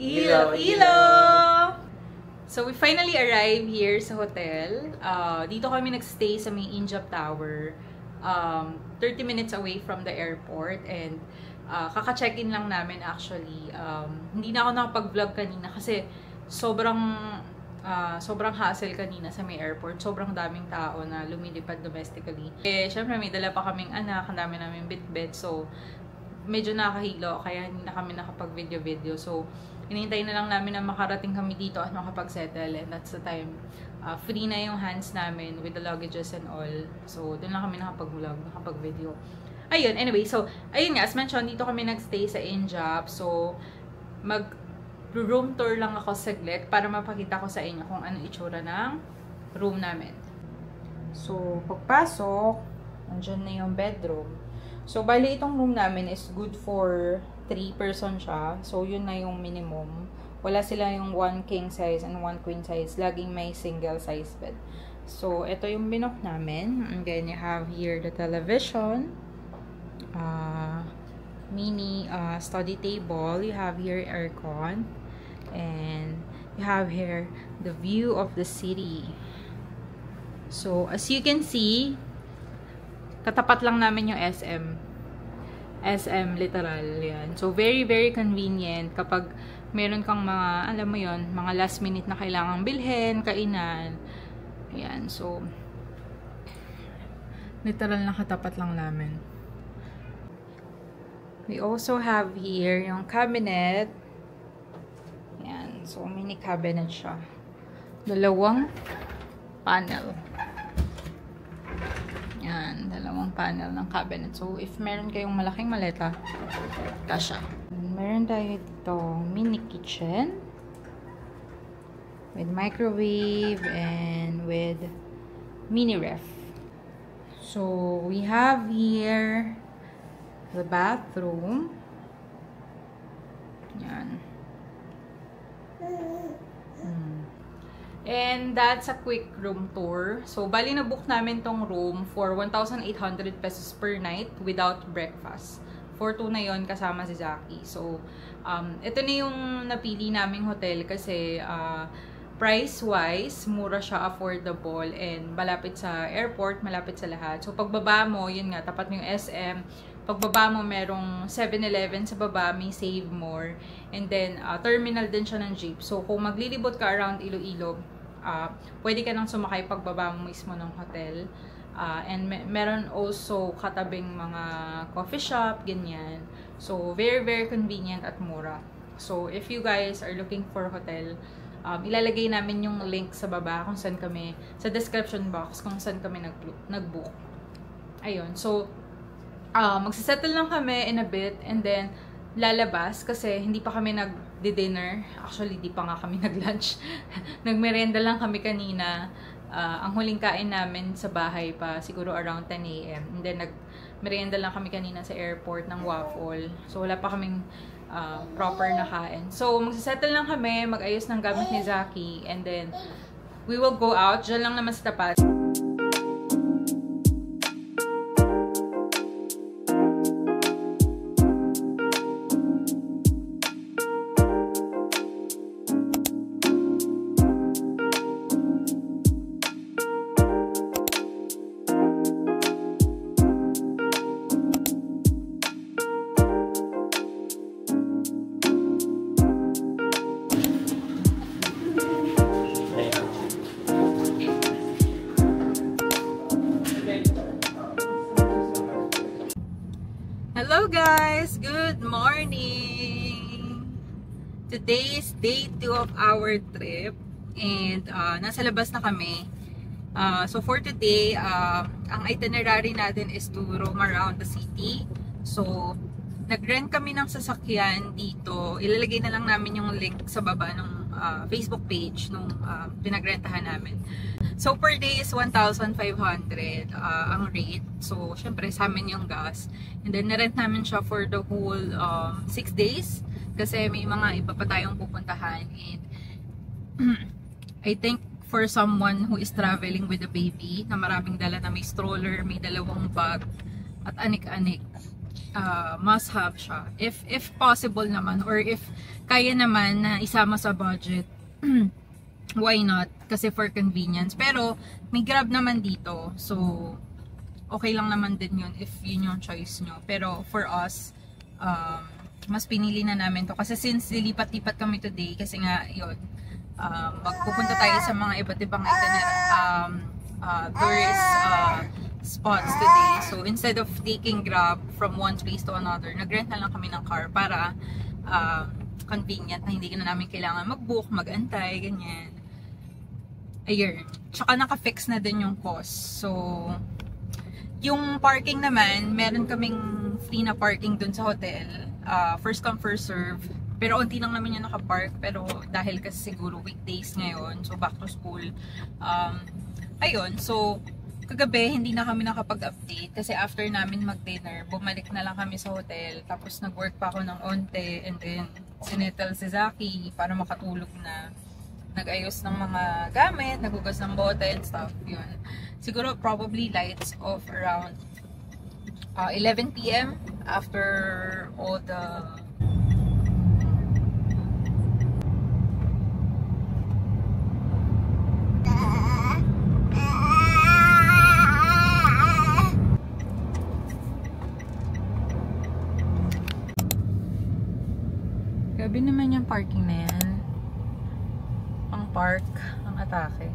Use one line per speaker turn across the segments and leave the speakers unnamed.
Iloilo! So, we finally arrived here sa hotel. Dito kami nagstay sa may Injap Tower. 30 minutes away from the airport. And kaka-check-in lang namin actually. Hindi na ako nakapag-vlog kanina kasi sobrang hassle kanina sa may airport. Sobrang daming tao na lumilipad domestically. Syempre may dala pa kaming anak. Ang dami namin bit-bit. So, medyo nakahilo. Kaya hindi na kami nakapag-video-video. So, hinihintay na lang namin na makarating kami dito at makapag-settle. And that's the time. Free na yung hands namin with the luggages and all. So, doon lang kami nakapag-vlog, nakapag-video. Ayun, anyway. So, ayun nga. As mentioned, dito kami nagstay sa Injap. So, room tour lang ako saglit para mapakita ko sa inyo kung ano itsura ng room namin. So, pagpasok, andyan na yung bedroom. So, bali itong room namin is good for 3 person siya. So, yun na yung minimum. Wala sila yung 1 king size and 1 queen size. Laging may single size bed. So, ito yung binook namin. And then, you have here the television. Mini study table. You have here aircon. And you have here the view of the city. So, as you can see, katapat lang namin yung SM. SM, literal, yan. So, very, very convenient kapag meron kang mga, alam mo yon, mga last minute na kailangang bilhin, kainan. Yan, so, literal na katapat lang namin. We also have here yung cabinet. Yan, so, mini cabinet siya. Dalawang panel. Yan, dalawang panel ng cabinet. So, if meron kayong malaking maleta, kasha. Meron tayo dito mini kitchen with microwave and with mini ref. So, we have here the bathroom. Yan. And that's a quick room tour. So, bali na book namin tong room for 1,800 pesos per night without breakfast. For 2 na yon kasama si Zaki. So, ito na yung napili naming hotel kasi price-wise, mura siya, affordable, and malapit sa airport, malapit sa lahat. So, pagbaba mo, yun nga, tapat mo yung SM. Pagbaba mo, merong 7-Eleven sa baba, may Save More. And then, terminal din siya ng jeep. So, kung maglilibot ka around Iloilo, pwede ka nang sumakay pagbaba mo mismo ng hotel. And meron also katabing mga coffee shop, ganyan. So, very, very convenient at mura. So, if you guys are looking for hotel, ilalagay namin yung link sa baba kung saan kami, sa description box kung saan kami nag-book. Ayun. So, magsisettle lang kami in a bit and then lalabas kasi hindi pa kami nag-dinner. Actually, di pa nga kami nag-lunch. Nagmerenda lang kami kanina. Ang huling kain namin sa bahay pa, siguro around 10 AM. And then, nagmerenda lang kami kanina sa airport ng waffle. So, wala pa kaming proper na kain. So, magsisettle lang kami, mag-ayos ng gamit ni Zaki. And then, we will go out. Diyan lang naman sa tapat. Hello guys! Good morning! Today is day 2 of our trip and nasa labas na kami. So for today, ang itinerary natin is to roam around the city. So nag-rent kami ng sasakyan dito. Ilalagay na lang namin yung link sa baba ng Facebook page nung pinagrentahan namin. So per day is 1,500 ang rate. So syempre sa amin yung gas. And then na-rent namin siya for the whole 6 days kasi may mga iba pa tayong pupuntahan. And I think for someone who is traveling with a baby na maraming dala, na may stroller, may dalawang bag at anik-anik, must have siya. If possible naman, or if kaya naman na isama sa budget, why not? Kasi for convenience. Pero may Grab naman dito. So, okay lang naman din yun if yun yung choice nyo. Pero for us, mas pinili na namin to. Kasi since lilipat-lipat kami today, kasi nga yun, magpupunta tayo sa mga iba't ibang tourist spots today. So instead of taking Grab from one place to another, nag-rent na lang kami ng car para convenient na hindi na namin kailangan mag-book, mag-antay, ganyan. Ayun. Tsaka naka-fix na din yung cost. So, yung parking naman, meron kaming free na parking dun sa hotel. First come, first serve. Pero unti lang naman yung nakapark. Pero dahil kasi siguro weekdays ngayon, so back to school. Ayun, so kagabi hindi na kami nakapag-update kasi after namin mag-dinner, bumalik na lang kami sa hotel. Tapos nag-work pa ako ng onte and then sinettle si Zaki para makatulog na. Nag-ayos ng mga gamit, nagugas ng bote and stuff. Yun. Siguro probably lights off around 11 PM after all the gabi naman yung parking na yan. Ang park, ang atake.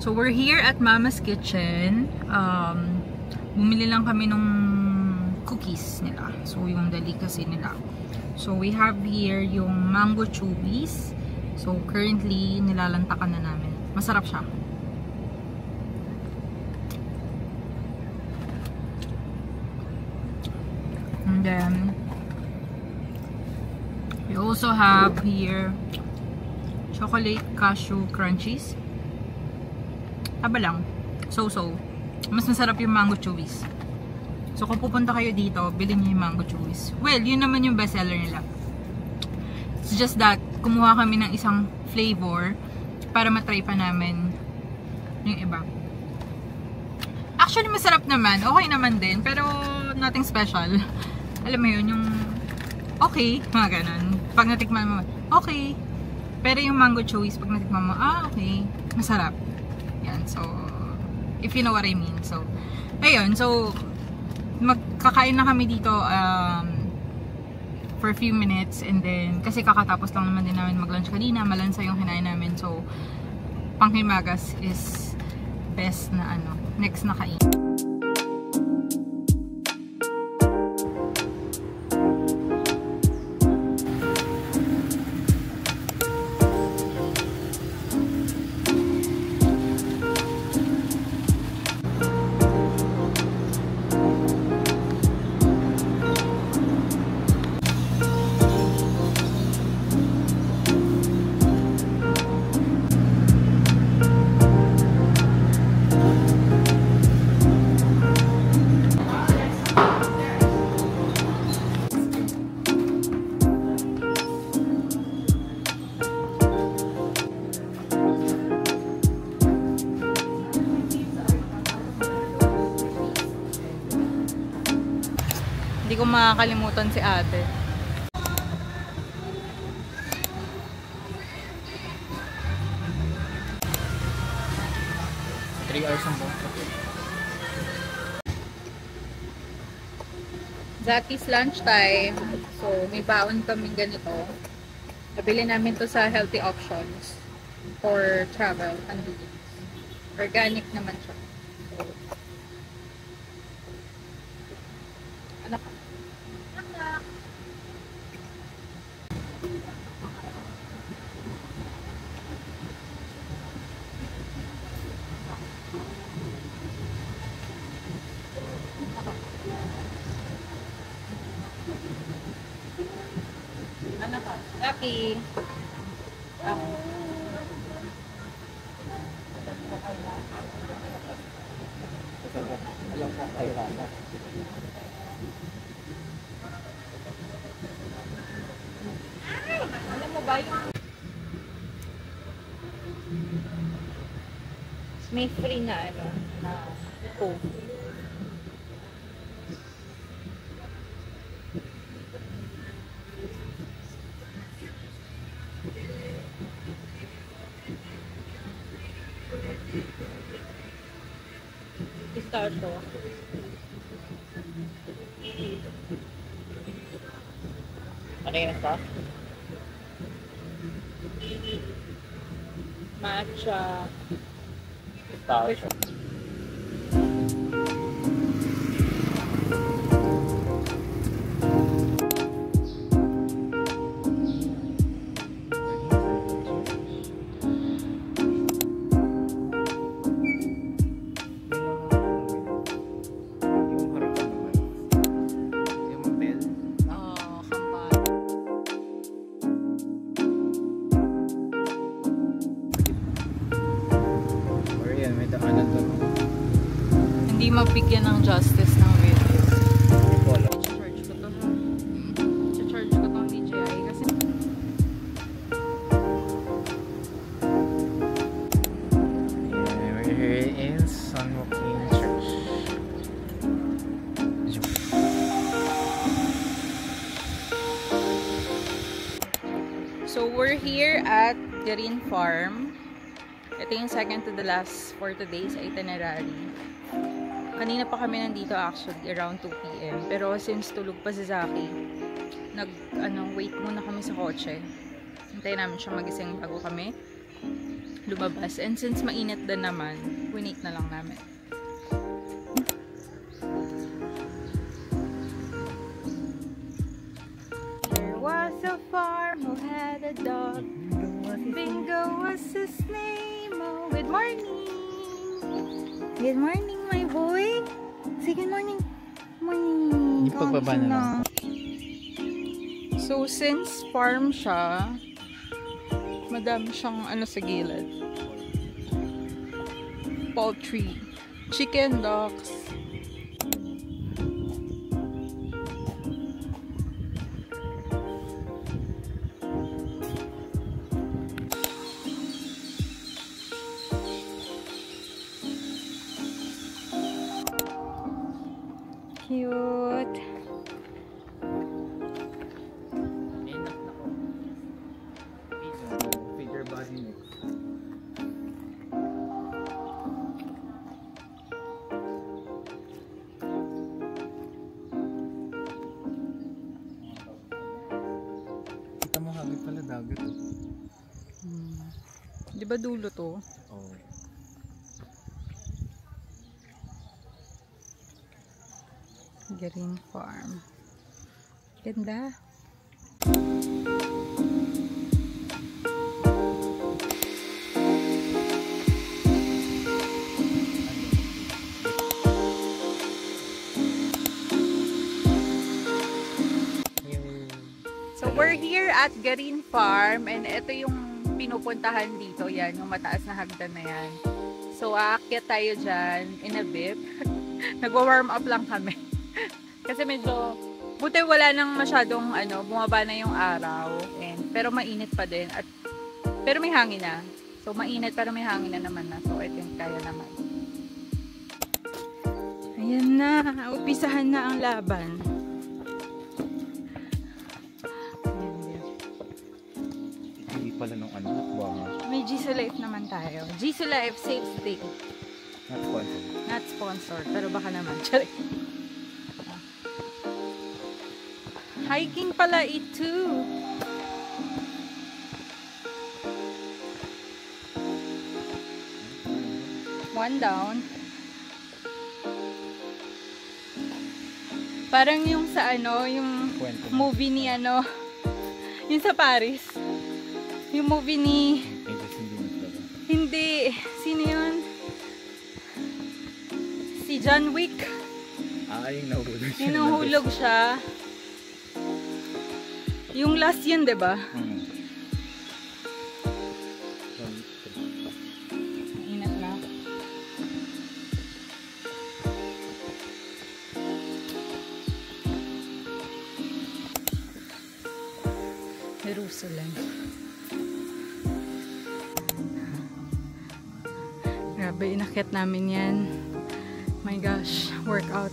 So we're here at Mama's Kitchen. Bumili lang kami ng cookies nila. So yung delicacy nila. So we have here yung mango chewies. So currently nilalantakan na namin. Masarap siya. And then we also have here chocolate cashew crunchies. Aba lang. So-so. Mas masarap yung mango chewies. So kung pupunta kayo dito, bilhin niyo yung mango chewies. Well, yun naman yung bestseller nila. It's just that, kumuha kami ng isang flavor para matry pa namin yung iba. Actually, masarap naman. Okay naman din. Pero nothing special. Alam mo yun, yung okay, mga ganun. Pag natikman mo, okay. Pero yung mango chewies, pag natikman mo, okay, masarap. Yan, so, if you know what I mean. So, ayun, so, magkakain na kami dito for a few minutes and then, kasi kakatapos lang naman din namin mag-lunch kanina, malansa yung hinain namin. So, panghimagas is best na next na kain. Hindi ko makakalimutan si ate. Three hours ang buong trip. Zaki's lunch time. So, may baon kaming ganito. Nabili namin to sa Healthy Options for travel convenience. Organic naman siya. So, anak. Anak. Anak ka. Lucky. Alam mo ba yung may free na ano na Coke. Pistachio. Ano yun ito? Matcha. Pistachio. Hindi mabigyan ng justice ng video. I-charge ko to ha. I-charge ko tong DJI kasi
we're here in San Joaquin Church.
So we're here at Green Farm. Ito yung second to the last for today's itinerary. Kanina pa kami nandito actually around 2 PM. Pero since tulog pa si Zaki, wait muna kami sa kotse. Hintayin namin siya magising bago kami lumabas. And since mainit din naman, winait na lang namin. There was a farm who had a dog. Bingo was his name. Oh, good morning. Good morning, my boy. Say good morning. Morning.
Yung pagbaba na lang.
So, since farm siya, madami siyang ano sa gilid. Poultry. Chicken, ducks. Cute.
Figure body next. Kita mo hagit pala dagat.
Di ba dulo to?
Oh.
Green Farm. Ganda. So we're here at Green Farm and ito yung pinupuntahan dito. Yan, yung mataas na hagdan na yan. So aakyat tayo dyan in a bit. Nagwa-warm up lang kami. Kasi medyo, buti wala nang masyadong bumaba na yung araw. Pero mainit pa din. Pero may hangin na. So mainit pero may hangin na naman na. So I think kaya naman. Ayan na. Upisahan na ang laban.
Hindi pala nung hatbanga.
May Jisoo Life naman tayo. Jisoo Life Safe Stay.
Not sponsored.
Not sponsored. Pero baka naman. Charik. Hiking pala ito. One down. Parang yung sa ano, yung movie ni ano, yung sa Paris. Yung movie ni... Hindi. Sino yun? Si John Wick.
Yung nahulog siya.
Yung nahulog siya. Yung last yun, diba? Inat na. Jerusalem. Grabe, inakyat namin yan. My gosh, workout.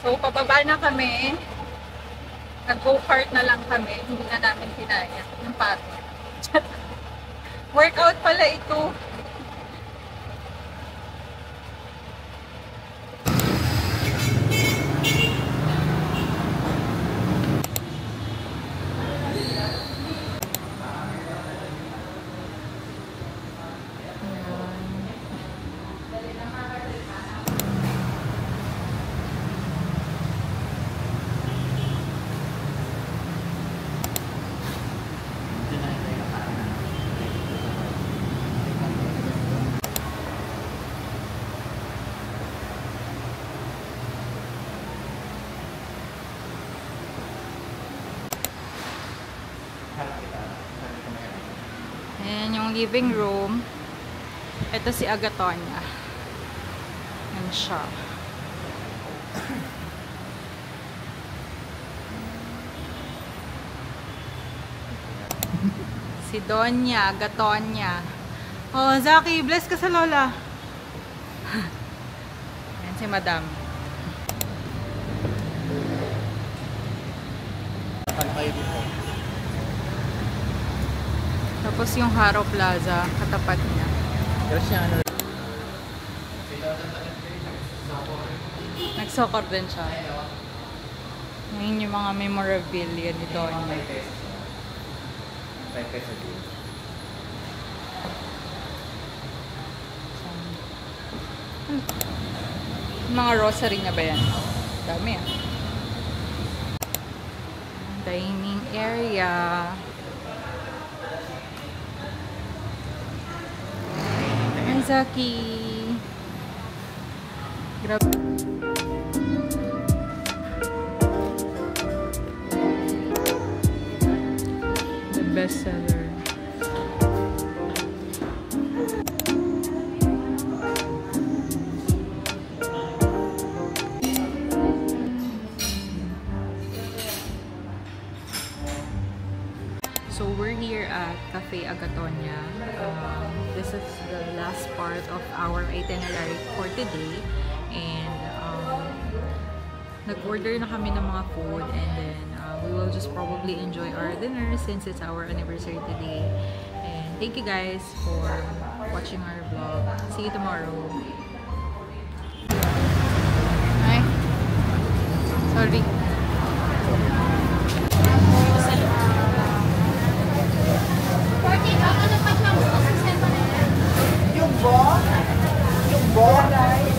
So, pababa na kami. Nag-go-kart na lang kami. Hindi na namin kinaya yung pato. Workout pala ito. Ayan yung living room. Ito si Agatonia. Ayan siya. Si Donya, Agatonia. Oh, Zaki, bless ka sa lola. Ayan si Madam. Tapos yung Haro Plaza, katapat niya.
Pero siya ano?
Nagsoccer din siya. Ngayon yung mga memorabilia ni Donya. Mga rosary na ba yan? Dami ah. Dining area. Hi, Zaki. Grabe. The bestseller. So we're here at Cafe Agatonia. This is the last part of our itinerary for today, and nag-order na kami ng mga food, and then we will just probably enjoy our dinner since it's our anniversary today. And thank you guys for watching our vlog. See you tomorrow. Hi. Sorry.
Yung bo, guys.